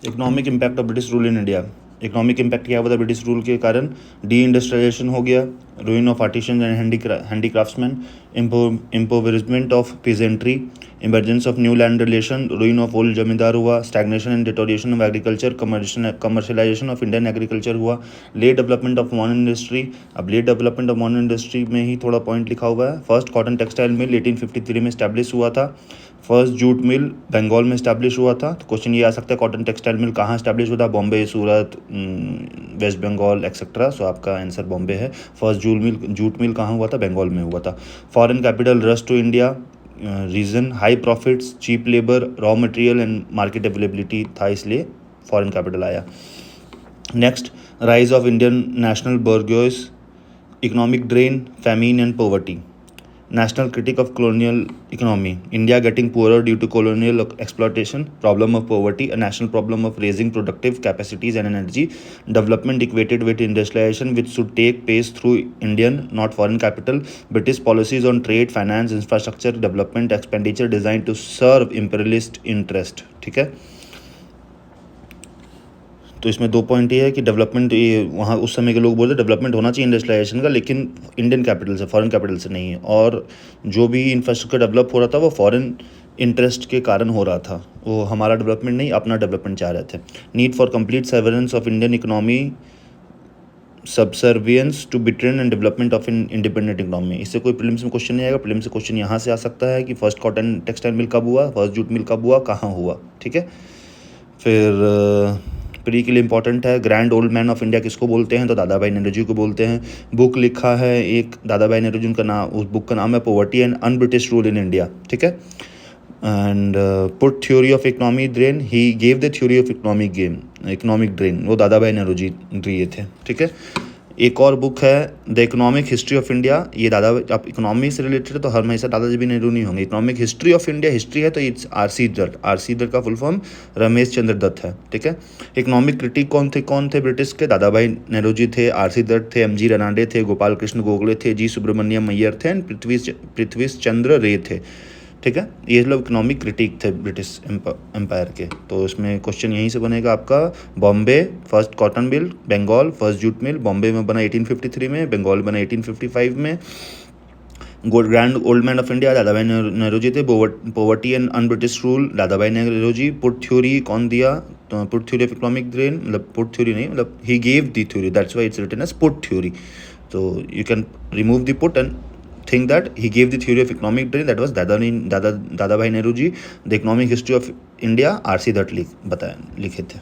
Economic impact of British rule in India. Economic impact क्या हुआ था ब्रिटिश रूल के कारण? डी इंडस्ट्रियलाइजेशन हो गया, ruin of artisan and handicraftsman, impoverishment of peasantry, emergence of new land relation, ruin of old zamindar हुआ, stagnation and deterioration of agriculture, commercialization of Indian agriculture हुआ, late development of modern industry. अब late development of modern industry में ही थोड़ा point लिखा हुआ है। First cotton textile mill 1853 में स्टैब्लिश हुआ था। फर्स्ट जूट मिल बंगाल में स्टैब्लिश हुआ था। तो क्वेश्चन ये आ सकता है कॉटन टेक्सटाइल मिल कहाँ स्टैब्लिश हुआ था? बॉम्बे, सूरत, वेस्ट बंगाल एक्सेट्रा। सो आपका आंसर बॉम्बे है। फर्स्ट जूट मिल कहाँ हुआ था? बंगाल में हुआ था। Foreign capital rush to India, reason high profits, cheap labour, raw material and market availability था, इसलिए फॉरेन कैपिटल आया। Next, rise of Indian national bourgeois, economic drain, famine and poverty. National critic of colonial economy, India getting poorer due to colonial exploitation, problem of poverty, a national problem of raising productive capacities and energy, development equated with industrialization which should take place through Indian, not foreign capital, British policies on trade, finance, infrastructure, development, expenditure designed to serve imperialist interest। ठीक है, तो इसमें 2 point ये है कि development, ये वहाँ उस समय के लोग बोलते डेवलपमेंट होना चाहिए इंडस्ट्रियलाइजेशन का, लेकिन इंडियन कैपिटल से, फॉरेन कैपिटल से नहीं है। और जो भी इंफ्रास्ट्रक्चर डेवलप हो रहा था वो फॉरेन इंटरेस्ट के कारण हो रहा था, वो हमारा डेवलपमेंट नहीं, अपना डेवलपमेंट चाह रहे थे। Need for complete surveillance of Indian economy, subservience to Britain and development of independent economy. इससे कोई प्रीलिम्स में क्वेश्चन नहीं आएगा। प्रीलिम्स से क्वेश्चन यहाँ से आ सकता है कि फर्स्ट कॉटन टेक्सटाइल मिल कब हुआ, फर्स्ट जूट मिल कब हुआ, कहाँ हुआ। ठीक है, फिर प्री के लिए इंपॉर्टेंट है, grand old man of India किसको बोलते हैं? तो दादा भाई नेहरू को बोलते हैं। बुक लिखा है एक दादा भाई नेहरू का नाम, उस बुक का नाम है poverty and un British rule in India. ठीक है, and put theory of economic drain, he gave the theory of economic drain, वो दादा भाई नेहरू जी दिए थे। ठीक है, एक और बुक है the economic history of India, ये दादा, आप इकोनॉमी से रिलेटेड है तो हमेशा दादाजी भी नेहरू नहीं होंगे। Economic history of India, history है तो इट्स आर.सी. दत्त का फुल फॉर्म रमेश चंद्र दत्त है। ठीक है, इकोनॉमिक क्रिटिक कौन थे ब्रिटिश के? दादा भाई नेहरू जी थे, आर.सी. दत्त थे, एम.जी. रनाडे थे, गोपाल कृष्ण गोखले थे, जी सुब्रमण्यम अय्यर थे एंड पृथ्वी चंद्र रे थे। ठीक है, ये लोग इकोनॉमिक क्रिटिक थे ब्रिटिश एम्पायर के। तो इसमें क्वेश्चन यहीं से बनेगा आपका, Bombay first cotton mill, Bengal first jute mill, Bombay में बना 1853 में, बंगाल बना 1855 में। Grand old man of India Dadabhai Nehru ji थे। Poverty and un British rule Dadabhai Nehru ji. Put theory कौन दिया? तो put theory of economic drain, मतलब पुट थ्योरी नहीं, मतलब he gave the theory, that's why it's written as put theory. तो you can remove the put and think that he gave the theory of economic drain, that was Dada Bhai Nehru ji. The economic history of India, R.C. Dutt लिखे थे।